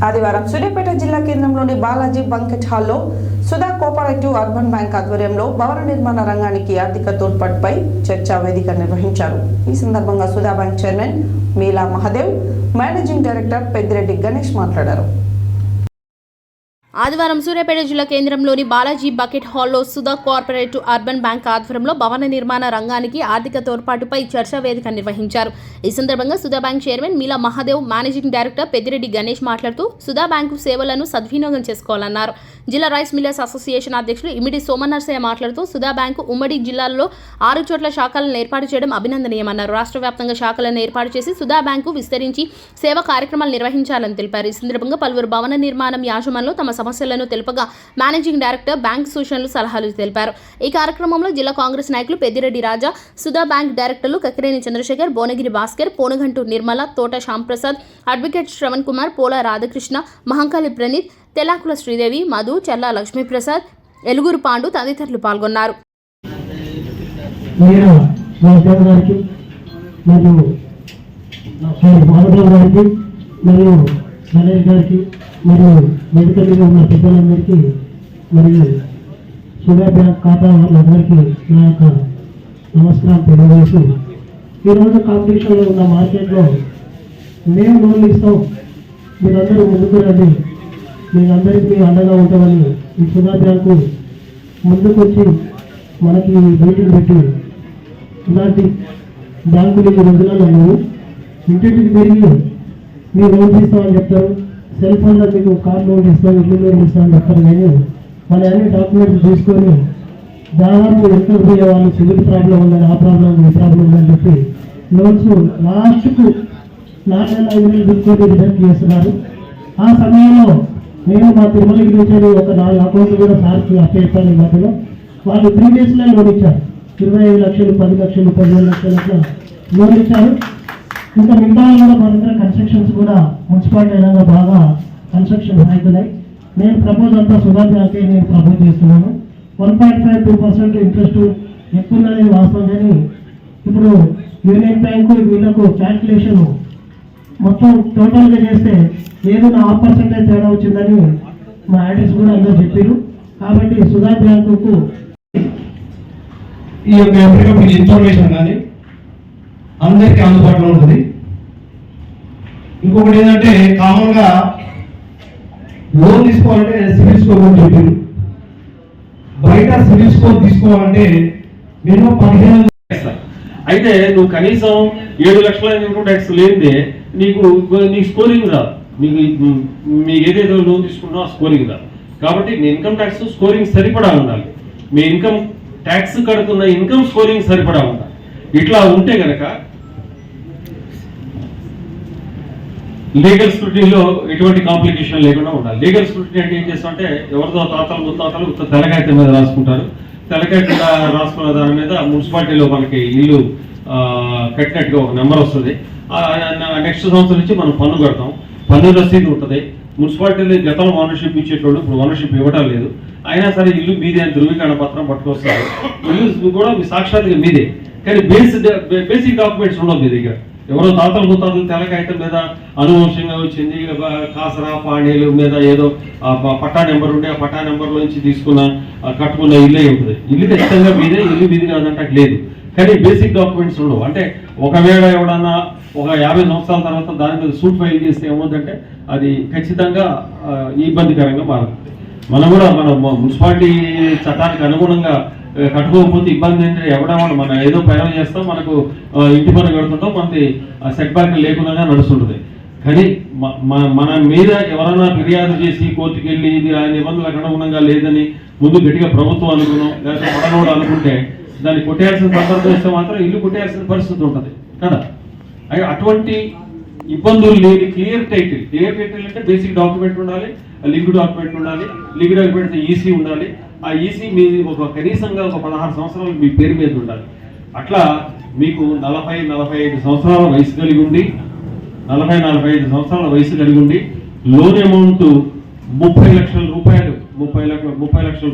ఆదివారం సూర్యాపేట జిల్లా కేంద్రంలోని బాలాజీ బంకెట్ హాల్లో సుధా కోఆపరేటివ్ అర్బన్ బ్యాంక్ ఆధ్వర్యంలో భవన నిర్మాణ రంగానికి ఆర్థిక తోడ్పాటుపై చర్చా వేదిక నిర్వహించారు. ఈ సందర్భంగా సుధా బ్యాంక్ చైర్మన్ మీలా మహాదేవ్, మేనేజింగ్ డైరెక్టర్ పెద్దిరెడ్డి గణేష్ మాట్లాడారు. ఆదివారం సూర్యాపేట జిల్లా కేంద్రంలోని బాలాజీ బకెట్ హాల్లో సుధా కోఆపరేటివ్ అర్బన్ బ్యాంక్ ఆధ్వర్యంలో భవన నిర్మాణ రంగానికి ఆర్థిక తోడ్పాటుపై చర్చా వేదిక నిర్వహించారు. ఈ సందర్భంగా సుధా బ్యాంక్ చైర్మన్ మీలా మహాదేవ్, మేనేజింగ్ డైరెక్టర్ పెద్దిరెడ్డి గణేష్ మాట్లాడుతూ సుధా బ్యాంకు సేవలను సద్వినియోగం చేసుకోవాలన్నారు. జిల్లా రైస్ మిల్లర్స్ అసోసియేషన్ అధ్యక్షులు ఇమిడి సోమనర్సయ్య మాట్లాడుతూ సుధా బ్యాంకు ఉమ్మడి జిల్లాల్లో 6 చోట్ల శాఖలను ఏర్పాటు చేయడం అభినందనీయమన్నారు. రాష్ట్ర వ్యాప్తంగా శాఖలను ఏర్పాటు చేసి సుధా బ్యాంకు విస్తరించి సేవా కార్యక్రమాలు నిర్వహించాలని తెలిపారు. ఈ సందర్భంగా పలువురు భవన నిర్మాణం యాజమాన్యంలో తమ సమస్యలను తెలుపగా మేనేజింగ్ డైరెక్టర్ బ్యాంక్ సూచనలు, సలహాలు తెలిపారు. ఈ కార్యక్రమంలో జిల్లా కాంగ్రెస్ నాయకులు పెద్దిరెడ్డి రాజా, సుధా బ్యాంక్ డైరెక్టర్లు కక్కిరేని చంద్రశేఖర్, భువనగిరి భాస్కర్, పోనుగంటు నిర్మల, తోట శ్యాంప్రసాద్, అడ్వకేట్ శ్రవణ్ కుమార్, పోల రాధాకృష్ణ, మహంకాళి ప్రణీత్, తెలాకుల శ్రీదేవి, మధు, చల్లా లక్ష్మీప్రసాద్, ఎలుగురు పాండు తదితరులు పాల్గొన్నారు. మరియు వేదిక మీద ఉన్న పెద్దలందరికీ మరియు సుధా బ్యాంక్ ఖాతా వాళ్ళందరికీ నా యొక్క నమస్కారం తెలియజేస్తూ, ఈరోజు కాంపిటీషన్లో ఉన్న మార్కెట్లో మేము లోన్లు ఇస్తాం, మీరందరూ ముందుకు రండి, మీరందరికీ అండగా ఉంటామని ఈ సుధా బ్యాంకు ముందుకు వచ్చి మనకి మీటింగ్ పెట్టి ఇలాంటి బ్యాంకులు ఈ రోజులలో లేవు. ఇంటింటికి తిరిగి మీరు లోన్స్ ఇస్తామని చెప్తారు, సెల్ ఫోన్లో మీకు కార్ లోన్ ఇస్తాం, ఇల్లు లోన్ ఇస్తామని చెప్తారు. కానీ మన అన్ని డాక్యుమెంట్స్ తీసుకొని దాదాపు ఎంత పోయే వాళ్ళు సివిల్ ప్రాబ్లం ఉందని, ఆ ప్రాబ్లం ఈ ప్రాబ్లం ఉందని చెప్పి లోన్స్ లాస్ట్కు 4 నెలలు 5 నెలలు తీసుకొని రిజెక్ట్ చేస్తున్నారు. ఆ సమయంలో నేను మా తిరుమలకి నుంచి ఒక 4 అకౌంట్లు కూడా సార్కి అప్పచెప్పాను. ఈ మధ్యలో వాళ్ళు 3 డేస్లో లోన్ ఇచ్చారు. 25 లక్షలు, 10 లక్షలు, 15 లక్షలు అట్లా లోన్ ఇచ్చారు. ఇంకా మిగతా కూడా మన దగ్గర కన్స్ట్రక్షన్స్ కూడా మున్సిపాలిటీ అయినా బాగా కన్స్ట్రక్షన్ అవుతున్నాయి. నేను ప్రపోజ్ అంతా సుధా బ్యాంకే నేను ప్రపోజ్ చేస్తున్నాను. 1.52% ఇంట్రెస్ట్ ఎక్కువ ఉందనేది వాస్తవం. కానీ ఇప్పుడు యూనియన్ బ్యాంకు వీళ్ళకు క్యాల్కులేషన్ మొత్తం టోటల్గా చేస్తే ఏదో 1% తేడా వచ్చిందని మా ఆడిట్స్ కూడా అందరూ చెప్పారు. కాబట్టి సుధా బ్యాంకుకు ఈ యొక్క ఎప్పటికప్పుడు ఇన్ఫర్మేషన్ కానీ అందరికీ అందుబాటులో ఉంటుంది. ఇంకొకటి ఏంటంటే కామన్గా లోన్ తీసుకోవాలంటే సివిల్ స్కోర్ అని చెప్పారు. బయట సివిల్ స్కోర్ తీసుకోవాలంటే మినిమం 15. అయితే నువ్వు కనీసం 7 లక్షల ఇన్కమ్ ట్యాక్స్ లేనిదే నీకు స్కోరింగ్ రాదు. మీకు ఏదైతే లోన్ తీసుకున్నా స్కోరింగ్ రాదు. కాబట్టి మీ ఇన్కమ్ ట్యాక్స్ స్కోరింగ్ సరిపడా ఉండాలి. మీ ఇన్కమ్ ట్యాక్స్ కడుతున్న ఇన్కమ్ స్కోరింగ్ సరిపడా ఉండాలి. ఇట్లా ఉంటే కనుక లీగల్ స్క్రూటినీలో ఎటువంటి కాంప్లికేషన్ లేకుండా ఉండాలి. లీగల్ స్క్రూటినీ అంటే ఏం చేస్తామంటే ఎవరితో తాతలు ముత్తాతలు తెల్లకాయత మీద రాసుకుంటారు. తెల్లకాయత మీద రాసుకున్న దాని మీద మున్సిపాలిటీలో మనకి ఇల్లు కట్టినట్టుగా ఒక నెంబర్ వస్తుంది. నెక్స్ట్ సంవత్సరం నుంచి మనం పన్ను కడతాం. పన్ను రసీదు ఉంటుంది. మున్సిపాలిటీలో గతంలో ఓనర్షిప్ ఇచ్చేటోళ్ళు ఇప్పుడు ఓనర్షిప్ ఇవ్వడం లేదు. అయినా సరే ఇల్లు మీదే అని ధృవీకరణ పత్రం పట్టుకొస్తారు. ఇల్లు కూడా మీ సాక్షాత్గా మీదే, కానీ బేసిక్ డాక్యుమెంట్స్ ఉండవు మీ దగ్గర. ఎవరో తాతలు ముత్తాతలు తెల్లకాయతం మీద అనువంశంగా వచ్చింది కాసరా పాణీలు మీద ఏదో పట్టా నెంబర్ ఉంటే ఆ పట్టా నెంబర్లో నుంచి తీసుకున్న కట్టుకున్న ఇల్లే ఉంటుంది. ఇల్లు ఖచ్చితంగా మీదే, ఇల్లు మీది కాదంటే లేదు. కానీ బేసిక్ డాక్యుమెంట్స్ ఉండవు. అంటే ఒకవేళ ఎవడన్నా ఒక 50 సంవత్సరాల తర్వాత దాని మీద సూట్ ఫైల్ చేస్తే ఏమవుతుందంటే అది ఖచ్చితంగా ఇబ్బందికరంగా మారుతుంది. మనం కూడా మన మున్సిపాలిటీ చట్టానికి అనుగుణంగా కట్టుకోకపోతే ఇబ్బంది ఏంటంటే ఎవడేమో మనం ఏదో ప్రయాణం చేస్తాం, మనకు ఇంటి పన్ను కడుతుంటాం, మనది సెట్ బ్యాక్ లేకుండా నడుస్తుంటుంది. కానీ మన మీద ఎవరైనా ఫిర్యాదు చేసి కోర్టుకు వెళ్ళి ఇది ఆ నిబంధనలకు అనుగుణంగా లేదని ముందు గట్టిగా ప్రభుత్వం అనుకున్నాం లేకపోతే మనోడు అనుకుంటే దాన్ని కొట్టేయాల్సిన సందర్భం ఇస్తే మాత్రం ఇల్లు కొట్టేయాల్సిన పరిస్థితి ఉంటుంది కదా. అటువంటి ఇబ్బందులు లేని క్లియర్ టైటిల్ అంటే బేసిక్ డాక్యుమెంట్ ఉండాలి, లింక్ డాక్యుమెంట్ ఉండాలి. లింక్ డాక్యుమెంట్ ఈసీ ఉండాలి. ఆ ఈసీ మీ ఒక కనీసంగా ఒక 16 సంవత్సరాలు మీ పేరు మీద ఉండాలి. అట్లా మీకు 40-45 సంవత్సరాల వయసు కలిగి ఉండి 40-45 సంవత్సరాల వయసు కలిగి ఉండి లోన్ అమౌంట్ 30 లక్షల రూపాయలు 30 లక్షలు